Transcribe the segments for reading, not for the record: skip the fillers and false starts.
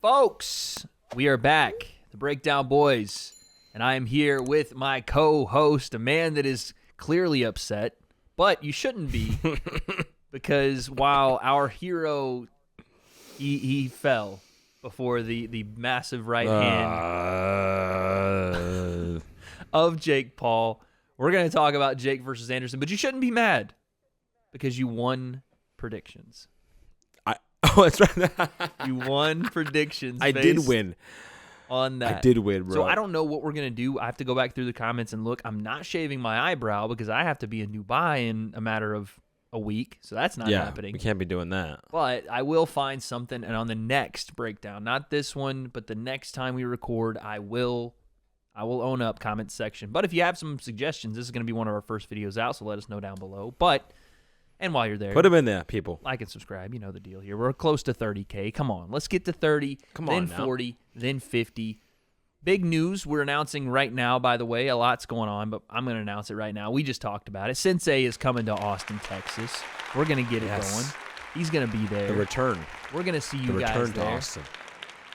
Folks, we are back, the Breakdown Boys, and I am here with my co-host, a man that is clearly upset, but you shouldn't be, because while our hero, he fell before the massive right hand of Jake Paul. We're going to talk about Jake versus Anderson, but you shouldn't be mad, because you won predictions. Oh, that's right. You won predictions. I did win. On that. I did win, bro. So I don't know what we're going to do. I have to go back through the comments and look. I'm not shaving my eyebrow because I have to be in Dubai in a matter of a week. So that's not happening. We can't be doing that. But I will find something. And on the next breakdown, not this one, but the next time we record, I will own up comment section. But if you have some suggestions, this is going to be one of our first videos out. So let us know down below. And while you're there, put them in there, people. Like and subscribe. You know the deal here. We're close to 30K. Come on. Let's get to 30, then 40, then 50. Big news we're announcing right now, by the way. A lot's going on, but I'm going to announce it right now. We just talked about it. Sensei is coming to Austin, Texas. We're going to get it going. He's going to be there. The return. We're going to see you guys return there. to Austin.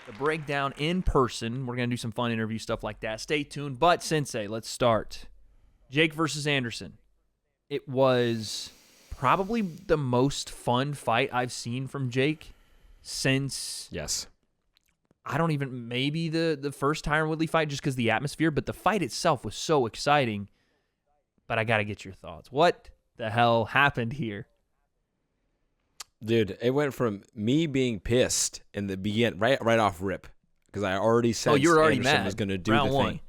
The breakdown in person. We're going to do some fun interview stuff like that. Stay tuned. But, Sensei, let's start. Jake versus Anderson. It was probably the most fun fight I've seen from Jake since I don't even, maybe the first Tyron Woodley fight, just because the atmosphere, but the fight itself was so exciting. But I got to get your thoughts. What the hell happened here? Dude, it went from me being pissed in the beginning, right off rip, because I already said Anderson mad. was going to do Round the one. thing.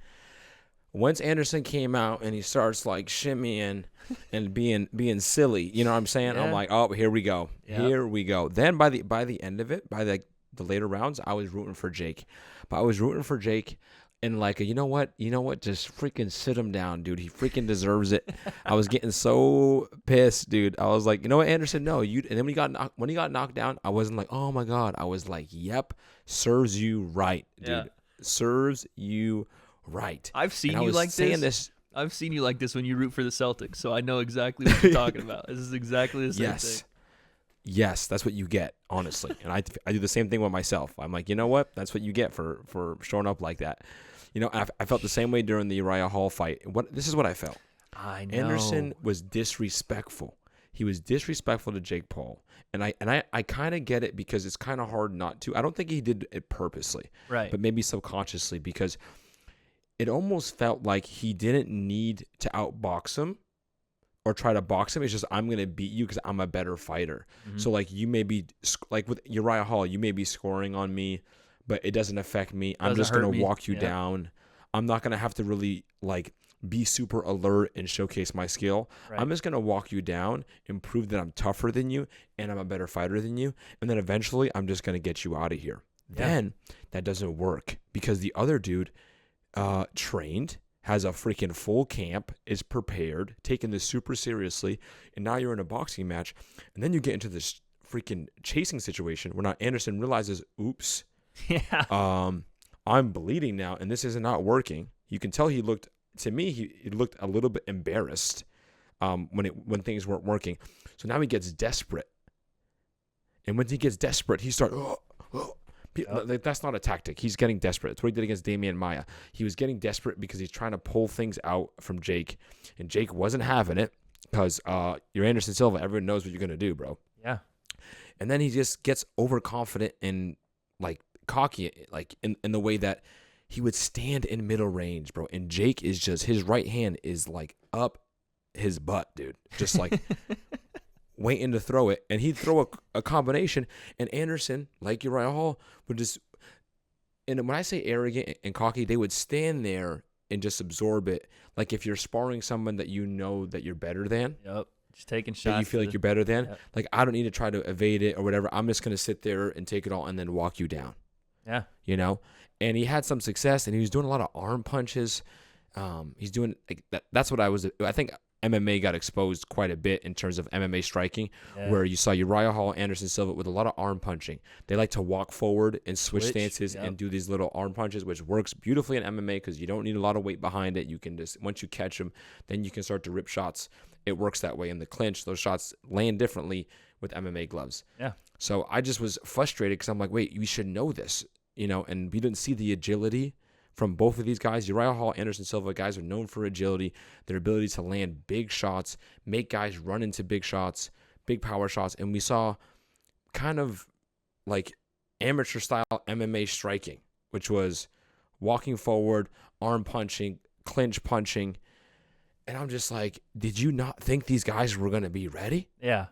Once Anderson came out and he starts like shimmying and being silly, you know what I'm saying? Yeah. I'm like, oh, here we go. Yep. Here we go. Then by the end of it, by the later rounds, I was rooting for Jake. But I was rooting for Jake and like, you know what? Just freaking sit him down, dude. He freaking deserves it. I was getting so pissed, dude. I was like, you know what, Anderson? No, you. And then when he got knocked down, I wasn't like, oh my God. I was like, yep, serves you right, dude. Yeah. Serves you right. I've seen and you like this. I've seen you like this when you root for the Celtics, so I know exactly what you're talking about. This is exactly the same thing. Yes, that's what you get, honestly. And I do the same thing with myself. I'm like, you know what? That's what you get for showing up like that. You know, I felt the same way during the Uriah Hall fight. This is what I felt. I know. Anderson was disrespectful. He was disrespectful to Jake Paul. And I kind of get it because it's kind of hard not to. I don't think he did it purposely. Right. But maybe subconsciously because it almost felt like he didn't need to outbox him or try to box him. It's just, I'm going to beat you because I'm a better fighter. Mm-hmm. So, like, you may be, like with Uriah Hall, you may be scoring on me, but it doesn't affect me. I'm just going to walk you down. I'm not going to have to really, like, be super alert and showcase my skill. Right. I'm just going to walk you down and prove that I'm tougher than you and I'm a better fighter than you. And then eventually, I'm just going to get you out of here. Yeah. Then, that doesn't work because the other dude trained, has a freaking full camp, is prepared, taking this super seriously, and now you're in a boxing match, and then you get into this freaking chasing situation where now Anderson realizes, oops, I'm bleeding now, and this is not working. You can tell he looked a little bit embarrassed when things weren't working. So now he gets desperate, and when he gets desperate, he starts. That's not a tactic. He's getting desperate. That's what he did against Damian Maia. He was getting desperate because he's trying to pull things out from Jake, and Jake wasn't having it because you're Anderson Silva. Everyone knows what you're going to do, bro. Yeah. And then he just gets overconfident and, like, cocky, like, in the way that he would stand in middle range, bro. And Jake is just, his right hand is, like, up his butt, dude. Just, like... waiting to throw it, and he'd throw a combination, and Anderson, like Uriah Hall, would just, and when I say arrogant and cocky, they would stand there and just absorb it, like if you're sparring someone that you know that you're better than. Yep, just taking shots. That you feel like you're better than. Yep. Like, I don't need to try to evade it or whatever. I'm just going to sit there and take it all and then walk you down. Yeah. You know? And he had some success, and he was doing a lot of arm punches. He's doing, like, that's what I think MMA got exposed quite a bit in terms of MMA striking, where you saw Uriah Hall, Anderson Silva with a lot of arm punching. They like to walk forward and switch stances and do these little arm punches, which works beautifully in MMA because you don't need a lot of weight behind it. You can just, once you catch them, then you can start to rip shots. It works that way in the clinch. Those shots land differently with MMA gloves. Yeah. So I just was frustrated because I'm like, wait, you should know this. and we didn't see the agility from both of these guys. Uriah Hall, Anderson Silva, guys are known for agility, their ability to land big shots, make guys run into big shots, big power shots. And we saw kind of like amateur style MMA striking, which was walking forward, arm punching, clinch punching. And I'm just like, did you not think these guys were going to be ready? Yeah.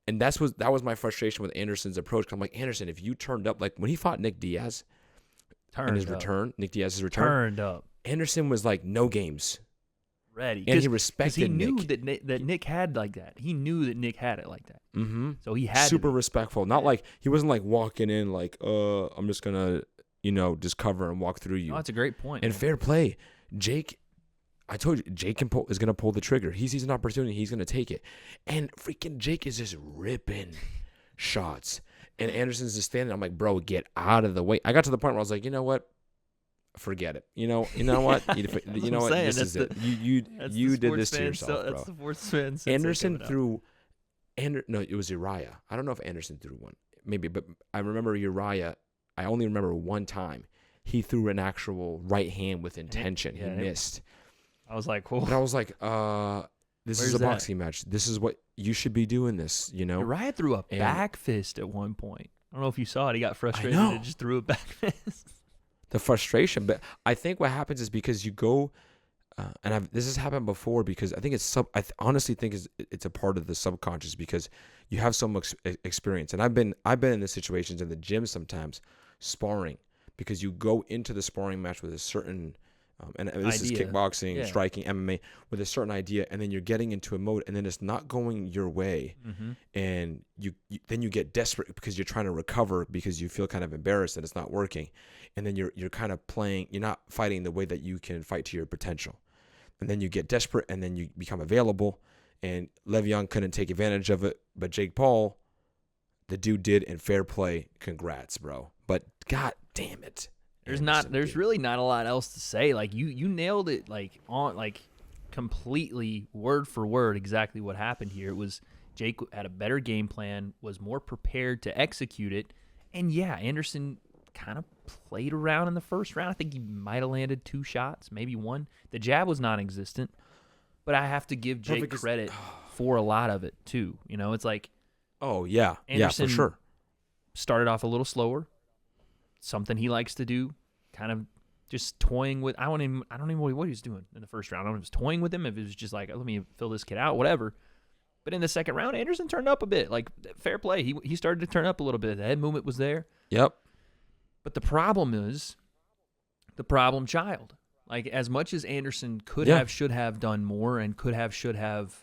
And that was my frustration with Anderson's approach. I'm like, Anderson, if you turned up, like when he fought Nick Diaz Nick Diaz's return, turned up. Anderson was like, no games. Ready. And he respected he knew Nick. that Nick had like that. He knew that Nick had it like that. Mm-hmm. So he had super respectful. Not like, he wasn't like walking in like, I'm just going to, just cover and walk through you. Oh, that's a great point. And fair play. Jake, I told you, Jake is going to pull the trigger. He sees an opportunity. He's going to take it. And freaking Jake is just ripping shots. And Anderson's just standing. I'm like, bro, get out of the way. I got to the point where I was like, you know what? Forget it. You know what? You know what? This is it. You did this to yourself, bro. That's the sports fan. Anderson threw. No, it was Uriah. I don't know if Anderson threw one. Maybe, but I remember Uriah. I only remember one time he threw an actual right hand with intention. He missed. I was like, cool. But I was like, this is a boxing match. This is what you should be doing. Uriah threw a back fist at one point. I don't know if you saw it. He got frustrated and just threw a back fist. The frustration, but I think what happens is because you go, this has happened before because I think honestly think it's a part of the subconscious because you have so much experience, and I've been in the situations in the gym sometimes sparring because you go into the sparring match with a certain. And this is kickboxing, striking, MMA, with a certain idea, and then you're getting into a mode, and then it's not going your way, and then you get desperate because you're trying to recover because you feel kind of embarrassed that it's not working, and then you're kind of playing, you're not fighting the way that you can fight to your potential, and then you get desperate, and then you become available, and Le'Veon couldn't take advantage of it, but Jake Paul, the dude did, and fair play, congrats, bro. But god damn it. There's really not a lot else to say. Like you nailed it completely word for word exactly what happened here. It was Jake had a better game plan, was more prepared to execute it. And yeah, Anderson kind of played around in the first round. I think he might have landed 2 shots, maybe 1. The jab was non-existent. But I have to give Jake credit for a lot of it too. It's like Anderson for sure. Started off a little slower. Something he likes to do, kind of just toying with. I don't even know what he was doing in the first round. I don't know if he was toying with him, if it was just like, let me fill this kid out, whatever. But in the second round, Anderson turned up a bit. Like, fair play. He started to turn up a little bit. The head movement was there. Yep. But the problem is the problem child. Like, as much as Anderson should have done more and should have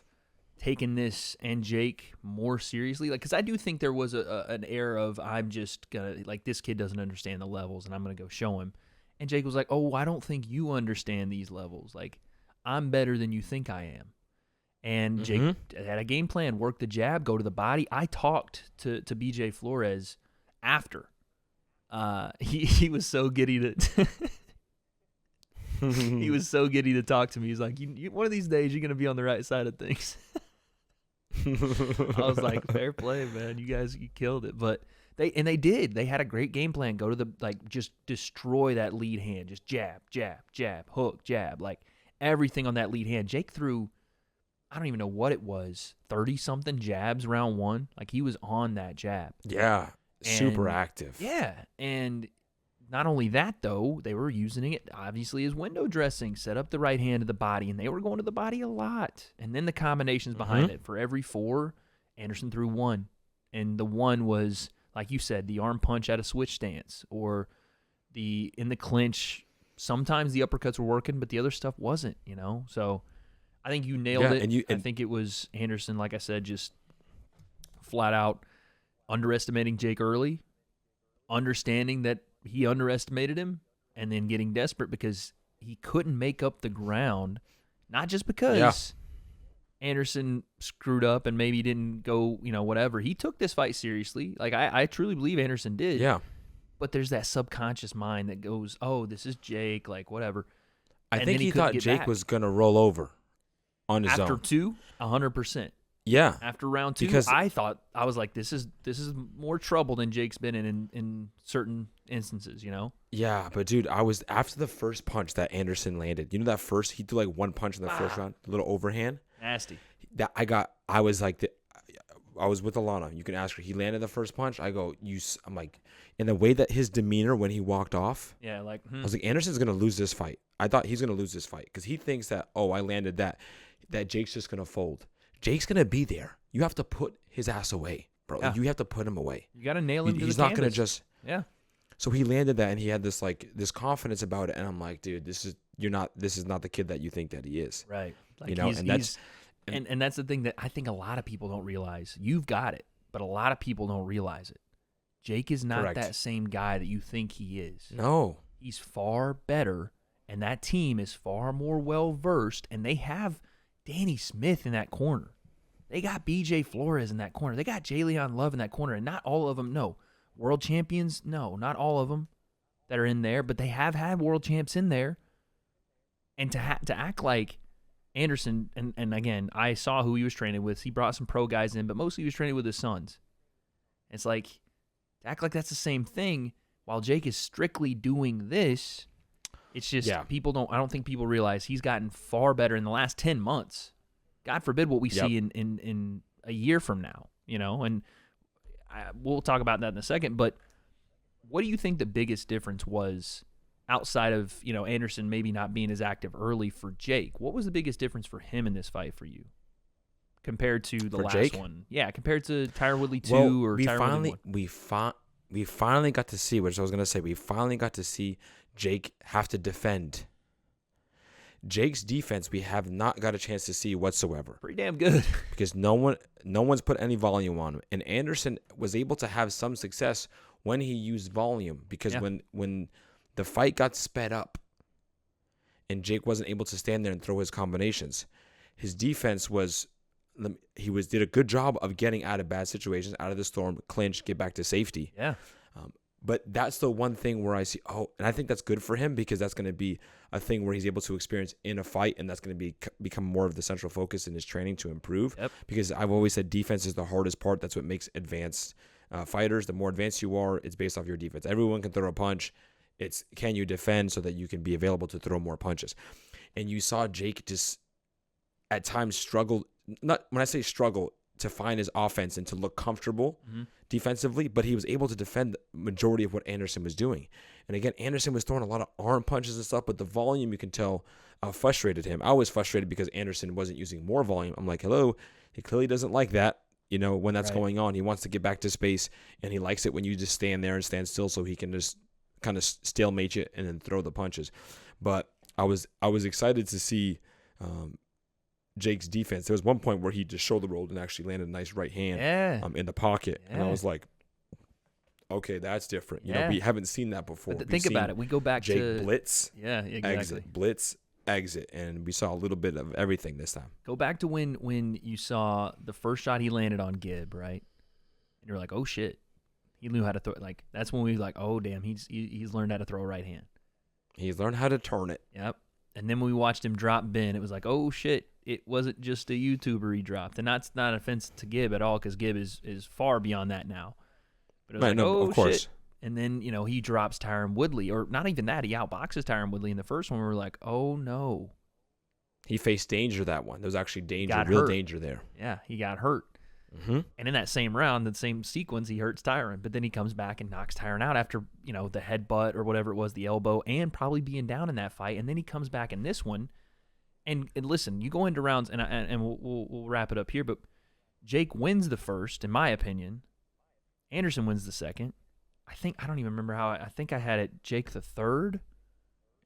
taken this and Jake more seriously, like, because I do think there was an air of, I'm just gonna, like, this kid doesn't understand the levels and I'm gonna go show him. And Jake was like, oh, I don't think you understand these levels. Like, I'm better than you think I am. And Jake had a game plan, work the jab, go to the body. I talked to BJ Flores after. He was so giddy to he was so giddy to talk to me. He's like, one of these days you're gonna be on the right side of things. I was like, fair play, man. You killed it. But they did. They had a great game plan. Go to the, like, just destroy that lead hand. Just jab, jab, jab, hook, jab. Like, everything on that lead hand. Jake threw, I don't even know what it was, 30-something jabs round 1. Like, he was on that jab. Yeah, super active. Yeah, and not only that, though, they were using it, obviously, as window dressing, set up the right hand to the body, and they were going to the body a lot. And then the combinations behind it. For every 4, Anderson threw 1. And the 1 was, like you said, the arm punch at a switch stance, or in the clinch. Sometimes the uppercuts were working, but the other stuff wasn't, So I think you nailed it. I think it was Anderson, like I said, just flat out underestimating Jake early, understanding that he underestimated him, and then getting desperate because he couldn't make up the ground, not just because Anderson screwed up and maybe didn't go, whatever. He took this fight seriously. Like, I truly believe Anderson did. Yeah. But there's that subconscious mind that goes, oh, this is Jake, like, whatever. I think he thought Jake was going to roll over on his own. After 2, 100%. Yeah. After round 2, Because I was like, this is more trouble than Jake's been in certain instances, you know? yeah, but dude, I was after the first punch that Anderson landed. You know that first he threw like one punch in the first round, a little overhand. Nasty. That I was like, I was with Alana. You can ask her. He landed the first punch. I go, I'm like, in the way that his demeanor when he walked off. Yeah, like I was like, Anderson's gonna lose this fight. I thought he's gonna lose this fight because he thinks that I landed that Jake's just gonna fold. Jake's gonna be there. You have to put his ass away, bro. Yeah. You have to put him away. You got to nail him. He's not gonna just. Yeah. So he landed that, and he had this confidence about it, and I'm like, dude, this is not the kid that you think that he is. Right. Like you know, and that's the thing that I think a lot of people don't realize. You've got it, but a lot of people don't realize it. Jake is not Correct. that same guy that you think he is. No. He's far better, and that team is far more well-versed, and they have Danny Smith in that corner. They got BJ Flores in that corner. They got Jalen Love in that corner, and not all of them, no. World champions, no, not all of them that are in there, but they have had world champs in there. And to act like Anderson, and again, I saw who he was training with. He brought some pro guys in, but mostly he was training with his sons. It's like, to act like that's the same thing while Jake is strictly doing this, it's just I don't think people realize he's gotten far better in the last 10 months. God forbid what we see in a year from now, you know, and we'll talk about that in a second. But what do you think the biggest difference was outside of, you know, Anderson maybe not being as active early for Jake? What was the biggest difference for him in this fight for you compared to the last Jake? one? Yeah, compared to Tyron Woodley 2 or Tyron Woodley 1. We finally got to see, which I was going to say, we finally got to see Jake have to defend. Jake's defense, we have not got a chance to see whatsoever. Pretty damn good. Because no one's put any volume on him. And Anderson was able to have some success when he used volume. Because when the fight got sped up and Jake wasn't able to stand there and throw his combinations, his defense did a good job of getting out of bad situations, out of the storm, clinch, get back to safety. Yeah. But that's the one thing where I see, and I think that's good for him because that's going to be a thing where he's able to experience in a fight, and that's going to become more of the central focus in his training to improve. Yep. Because I've always said defense is the hardest part. That's what makes advanced fighters. The more advanced you are, it's based off your defense. Everyone can throw a punch. It's can you defend so that you can be available to throw more punches. And you saw Jake just at times struggle. Not when I say struggle, to find his offense and to look comfortable defensively, but he was able to defend the majority of what Anderson was doing. And again, Anderson was throwing a lot of arm punches and stuff, but the volume, you can tell, frustrated him. I was frustrated because Anderson wasn't using more volume. I'm like, hello, he clearly doesn't like that, you know, when that's going on. He wants to get back to space, and he likes it when you just stand there and stand still so he can just kind of stalemate you and then throw the punches. But I was excited to see Jake's defense. There was one point where he just shoulder rolled and actually landed a nice right hand in the pocket. Yeah. And I was like, okay, that's different. You know, we haven't seen that before. Think about it. We go back Jake to blitz, exactly. exit, blitz, exit, and we saw a little bit of everything this time. Go back to when you saw the first shot he landed on Gibb, right? And you're like, oh shit, he knew how to throw. Like that's when we was like, oh damn, he's learned how to throw a right hand. He's learned how to turn it. Yep. And then when we watched him drop Ben, it was like, oh shit, it wasn't just a YouTuber he dropped. And that's not an offense to Gibb at all, because Gibb is far beyond that now. But it was of course. Shit. And then, you know, he drops Tyron Woodley, or not even that, he outboxes Tyron Woodley in the first one. We were like, oh no. He faced danger that one. There was actually danger, danger there. Yeah, he got hurt. Mm-hmm. And in that same round, the same sequence, he hurts Tyron. But then he comes back and knocks Tyron out after, you know, the headbutt or whatever it was, the elbow, and probably being down in that fight. And then he comes back in this one. And listen, you go into rounds, and we'll wrap it up here, but Jake wins the first, in my opinion. Anderson wins the second. I don't even remember how. I think I had it Jake the third,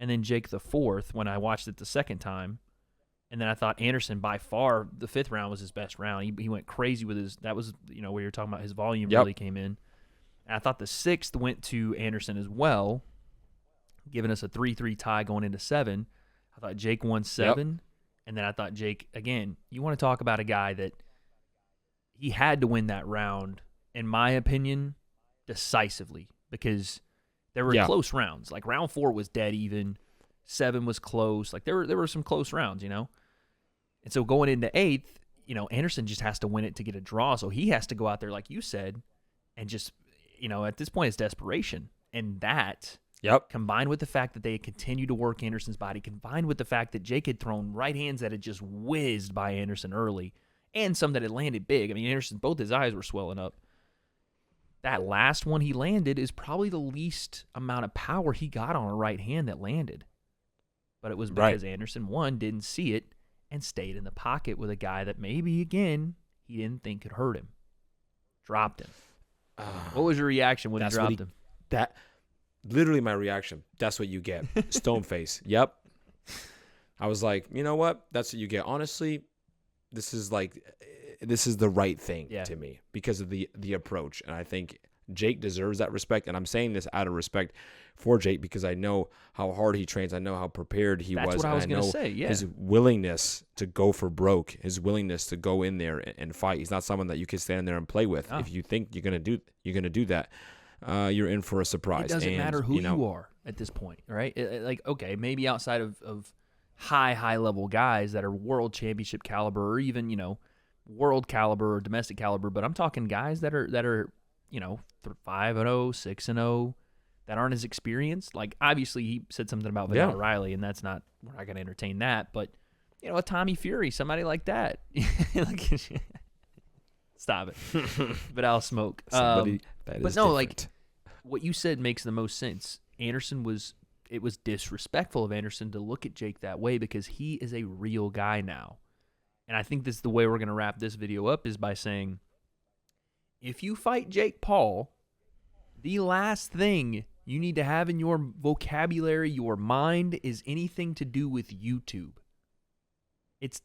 and then Jake the fourth when I watched it the second time. And then I thought Anderson, by far, the fifth round was his best round. He went crazy with his, that was, you know, where you're talking about his volume really came in. And I thought the sixth went to Anderson as well, giving us a 3-3 tie going into 7. I thought Jake won 7. And then I thought Jake, again, you want to talk about a guy that he had to win that round, in my opinion, decisively, because there were close rounds. Like round 4 was dead even. 7 was close. Like there were some close rounds, you know? And so going into 8th, Anderson just has to win it to get a draw. So he has to go out there, like you said, and just, at this point it's desperation. And that, combined with the fact that they had continued to work Anderson's body, combined with the fact that Jake had thrown right hands that had just whizzed by Anderson early, and some that had landed big. I mean, Anderson, both his eyes were swelling up. That last one he landed is probably the least amount of power he got on a right hand that landed. But it was because Anderson, one, didn't see it and stayed in the pocket with a guy that maybe, again, he didn't think could hurt him. Dropped him. What was your reaction when he dropped him? Literally my reaction. That's what you get. Stone face. Yep. I was like, you know what? That's what you get. Honestly, this is the right thing to me because of the approach. And I think Jake deserves that respect. And I'm saying this out of respect for Jake because I know how hard he trains. I know how prepared he was. That's what I was going to say, his willingness to go for broke, his willingness to go in there and fight. He's not someone that you can stand there and play with. No. If you think you're going to do that, you're in for a surprise. It doesn't matter who you are at this point, right? Okay, maybe outside of high level guys that are world championship caliber or even, world caliber or domestic caliber, but I'm talking guys that are 5-0, 6-0, that aren't as experienced. Like, obviously, he said something about Vanilla Riley, and we're not going to entertain that. But, a Tommy Fury, somebody like that. Stop it. But I'll smoke. Somebody that is different. What you said makes the most sense. It was disrespectful of Anderson to look at Jake that way because he is a real guy now. And I think this is the way we're going to wrap this video up is by saying, if you fight Jake Paul, the last thing you need to have in your vocabulary, your mind, is anything to do with YouTube.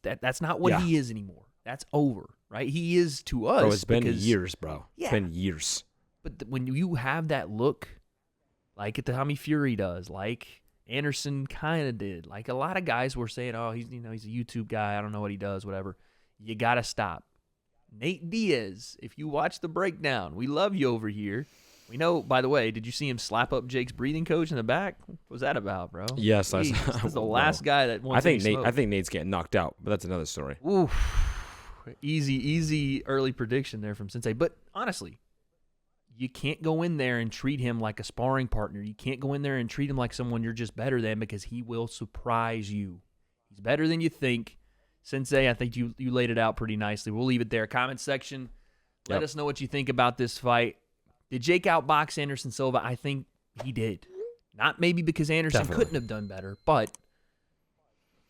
That's not what he is anymore. That's over, right? He is to us. Bro, it's been years, bro. Yeah. It's been years. But when you have that look, like at the Tommy Fury does, like Anderson kind of did, like a lot of guys were saying, oh, he's a YouTube guy. I don't know what he does, whatever. You got to stop. Nate Diaz, if you watch the breakdown, we love you over here. We know, by the way, did you see him slap up Jake's breathing coach in the back? What was that about, bro? Yes, I saw. This is the last guy that wants I think Nate's getting knocked out, but that's another story. Oof. Easy early prediction there from Sensei. But honestly, you can't go in there and treat him like a sparring partner. You can't go in there and treat him like someone you're just better than because he will surprise you. He's better than you think. Sensei, I think you laid it out pretty nicely. We'll leave it there. Comment section. Let us know what you think about this fight. Did Jake outbox Anderson Silva? I think he did. Not maybe because Anderson couldn't have done better, but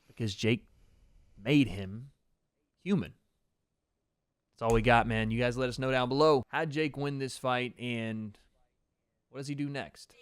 because Jake made him human. That's all we got, man. You guys let us know down below. How'd Jake win this fight, and what does he do next?